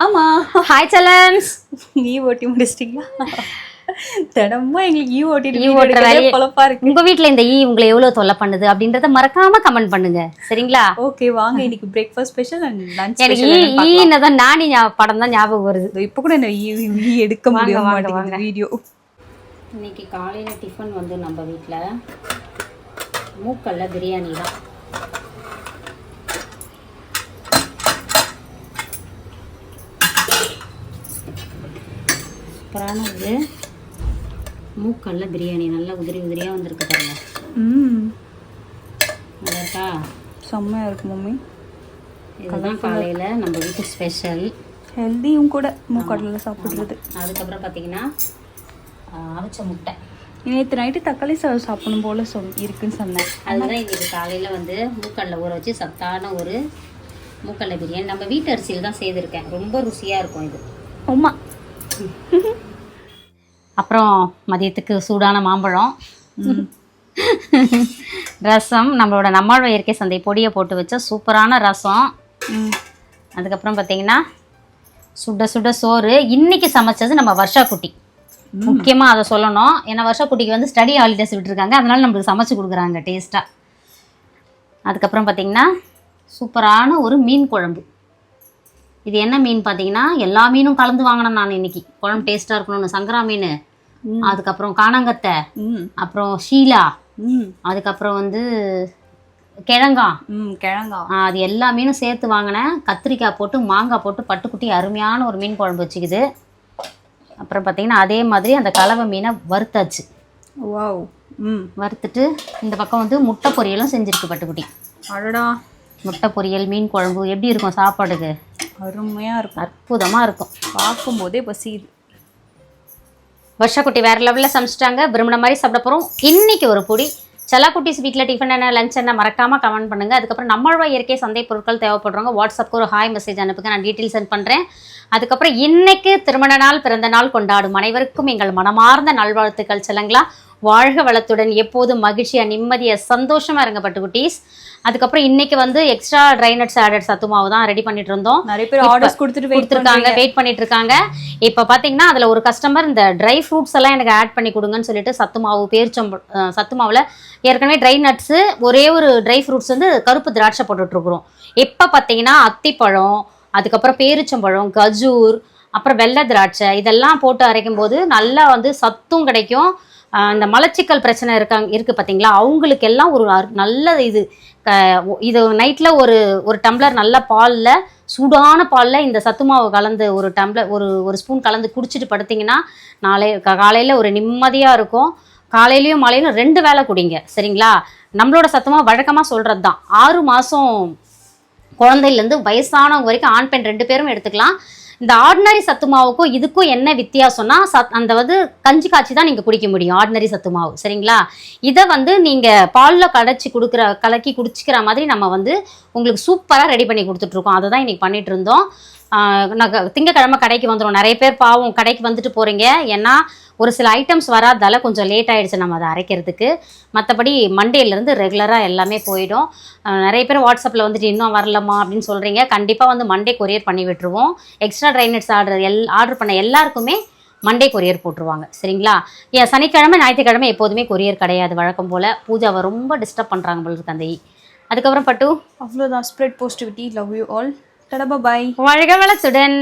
ஆமா. ஹாய் செல்லன்ஸ். ஈ ஓட்டி முடிச்சிட்டீங்களா? தினமும் எங்களுக்கு ஈ ஓட்டிட்டு பொழப்பா இருக்கு. உங்க வீட்ல இந்த ஈ உங்களை எவ்வளவு தொல்லை பண்ணுது அப்படின்றத மறக்காம கமெண்ட் பண்ணுங்க, சரிங்களா? ஓகே, வாங்க இன்னைக்கு பிரேக்ஃபாஸ்ட் ஸ்பெஷல் அண்ட் லஞ்ச் எனக்கு ஈன்னதான் நானி படம் தான் ஞாபகம் வருது. இப்போ கூட என்ன ஈ எடுக்க முடிய மாட்டேங்குது வீடியோ. இன்னைக்கு காலையில டிஃபன் வந்து நம்ம வீட்ல மூக்கல்ல பிரியாணி தான். சூப்பரான இது மூக்கல்ல பிரியாணி, நல்லா உதிரி உதிரியாக வந்திருக்கு பாருங்க. நல்லா இருக்கா? செம்மையாக இருக்கு மம்மி. இதுதான் காலையில் நம்ம வீட்டு ஸ்பெஷல். ஹெல்தியும் கூட மூக்கடலில் சாப்பிட்றது. அதுக்கப்புறம் பார்த்தீங்கன்னா அவிச்ச முட்டை. நேற்று நைட்டு தக்காளி சாதம் சாப்பிடணும் போல் இருக்குன்னு சொன்னேன். அதுதான் இன்றைக்கி காலையில் வந்து மூக்கடலை ஊற வச்சு சத்தான ஒரு மூக்கடலை பிரியாணி நம்ம வீட்டு அரிசியில் தான் செய்திருக்கேன். ரொம்ப ருசியாக இருக்கும் இது. ஆமா. அப்புறம் மதியத்துக்கு சூடான மாம்பழம், ரசம், நம்மளோட நம்மாழ்வார் இயற்கை சந்தை பொடியை போட்டு வச்ச சூப்பரான ரசம். அதுக்கப்புறம் பார்த்தீங்கன்னா சுட சுட சோறு. இன்னைக்கு சமைச்சது நம்ம வர்ஷா குட்டி. முக்கியமாக அதை சொல்லணும், ஏன்னா வர்ஷா குட்டிக்கு வந்து ஸ்டடி ஹாலிடேஸ் விட்டுருக்காங்க, அதனால நம்மளுக்கு சமைச்சு கொடுக்குறாங்க டேஸ்ட்டாக. அதுக்கப்புறம் பார்த்தீங்கன்னா சூப்பரான ஒரு மீன் குழம்பு. இது என்ன மீன் பார்த்தீங்கன்னா எல்லா மீனும் கலந்து வாங்கினேன் நான் இன்னைக்கு, குழம்பு டேஸ்ட்டாக இருக்கணும்னு. சங்கரா மீன், அதுக்கப்புறம் காணாங்கத்தை, அப்புறம் ஷீலா, அதுக்கப்புறம் வந்து கிழங்கா, அது எல்லா மீனும் சேர்த்து வாங்கினேன். கத்திரிக்காய் போட்டு மாங்காய் போட்டு பட்டுக்குட்டி அருமையான ஒரு மீன் குழம்பு வச்சுக்குது. அப்புறம் பார்த்தீங்கன்னா அதே மாதிரி அந்த கலவை மீனை வறுத்தாச்சு. வாவ். வறுத்துட்டு இந்த பக்கம் வந்து முட்டை பொரியலும் செஞ்சுருக்கு பட்டுக்குட்டி. அடடா, முட்டை பொரியல் மீன் குழம்பு எப்படி இருக்கும் சாப்பாடுக்கு? அருமையாக இருக்கும், அற்புதமாக இருக்கும். பார்க்கும்போதே பசியுது. வர்ஷா குட்டி வேறு லெவலில் சமைச்சிட்டாங்க. விரும்பின மாதிரி சாப்பிட போகிறோம். இன்றைக்கி ஒரு பொடி செல்லா குட்டிஸ் வீட்டில் டிஃபன் என்ன லஞ்ச் என்ன மறக்காமல் கமெண்ட் பண்ணுங்கள். அதுக்கப்புறம் நம்மாழ்வார் இயற்கை சந்தை பொருட்கள் தேவைப்படுறவங்க வாட்ஸ்அப்புக்கு ஒரு ஹாய் மெசேஜ் அனுப்புங்க, நான் டீட்டெயில் சென்ட் பண்ணுறேன். அதுக்கப்புறம் இன்றைக்கு திருமண நாள் பிறந்த நாள் கொண்டாடும் அனைவருக்கும் எங்கள் மனமார்ந்த நல்வாழ்த்துக்கள். செல்லங்களா, வாழ்க வளத்துடன், எப்போதும் மகிழ்ச்சியாக நிம்மதியாக சந்தோஷமாக இருங்க பட்டுக்குட்டீஸ். அதுக்கப்புறம் இன்னைக்கு வந்து எக்ஸ்ட்ரா ட்ரை நட்ஸ் ஆடட் சத்து மாவு தான் ரெடி பண்ணிட்டு இருந்தோம். நிறைய பேர் ஆர்டர்ஸ் கொடுத்துருக்காங்க, வெயிட் பண்ணிட்டு இருக்காங்க. இப்போ பார்த்தீங்கன்னா அதில் ஒரு கஸ்டமர் இந்த ட்ரை ஃப்ரூட்ஸ் எல்லாம் எனக்கு ஆட் பண்ணி கொடுங்கன்னு சொல்லிட்டு சத்து மாவு சத்து மாவில் ஏற்கனவே ட்ரை நட்ஸு ஒரே ஒரு ட்ரை ஃப்ரூட்ஸ் வந்து கருப்பு திராட்சை போட்டுட்ருக்குறோம். இப்போ பார்த்தீங்கன்னா அத்திப்பழம், அதுக்கப்புறம் பேரிச்சம்பழம், கஜூர், அப்புறம் வெள்ளை திராட்சை இதெல்லாம் போட்டு அரைக்கும் போது நல்லா வந்து சத்தும் கிடைக்கும். இந்த மலச்சிக்கல் பிரச்சனை இருக்குது பார்த்தீங்களா, அவங்களுக்கு எல்லாம் ஒரு நல்ல இது நைட்டில் ஒரு டம்ளர் நல்ல பாலில், சூடான பாலில் இந்த சத்து மாவு கலந்து ஒரு டம்ளர் ஒரு ஸ்பூன் கலந்து குடிச்சிட்டு படுத்திங்கன்னா காலையில் ஒரு நிம்மதியாக இருக்கும். காலையிலையும் மாலையிலும் 2 வேளை குடிங்க, சரிங்களா? நம்மளோட சத்து மாவு வழக்கமாக சொல்கிறது தான் 6 மாதம் குழந்தையிலேருந்து வயசானவங்க வரைக்கும் ஆண் பெண் 2 பேரும் எடுத்துக்கலாம். இந்த ஆர்டினரி சத்து மாவுக்கும் இதுக்கும் என்ன வித்தியாசம்னா அந்த வந்து கஞ்சி காய்ச்சி தான் நீங்கள் குடிக்க முடியும் ஆர்டினரி சத்து மாவு, சரிங்களா? இதை வந்து நீங்கள் பாலில் கலக்கி குடிச்சிக்கிற மாதிரி நம்ம வந்து உங்களுக்கு சூப்பராக ரெடி பண்ணி கொடுத்துட்ருக்கோம். அதை தான் இன்றைக்கி பண்ணிகிட்டு இருந்தோம். நான் திங்கக்கிழமை கடைக்கு வந்துடும். நிறைய பேர் பாவம் கடைக்கு வந்துட்டு போகிறீங்க, ஏன்னா ஒரு சில ஐட்டம்ஸ் வராதால கொஞ்சம் லேட் ஆகிடுச்சு நம்ம அதை அரைக்கிறதுக்கு. மற்றபடி மண்டேலேருந்து ரெகுலராக எல்லாமே போயிடும். நிறைய பேர் வாட்ஸ்அப்பில் வந்துட்டு இன்னும் வரலம்மா அப்படின்னு சொல்கிறீங்க. கண்டிப்பாக வந்து மண்டே கொரியர் பண்ணி விட்டுருவோம். எக்ஸ்ட்ரா ட்ரை நட்ஸ் ஆர்டர் பண்ண எல்லாருக்குமே மண்டே கொரியர் போட்டுருவாங்க, சரிங்களா? சனிக்கிழமை ஞாயிற்றுக்கிழமை எப்போதுமே கொரியர் கிடையாது வழக்கம் போல். பூஜாவை ரொம்ப டிஸ்டர்ப் பண்ணுறாங்க போல இருக்கு அந்த அதுக்கப்புறம் பட்டு அவ்வளோதான். Spread positivity, love you all. Bye. வாழ்க வளத்துடன்.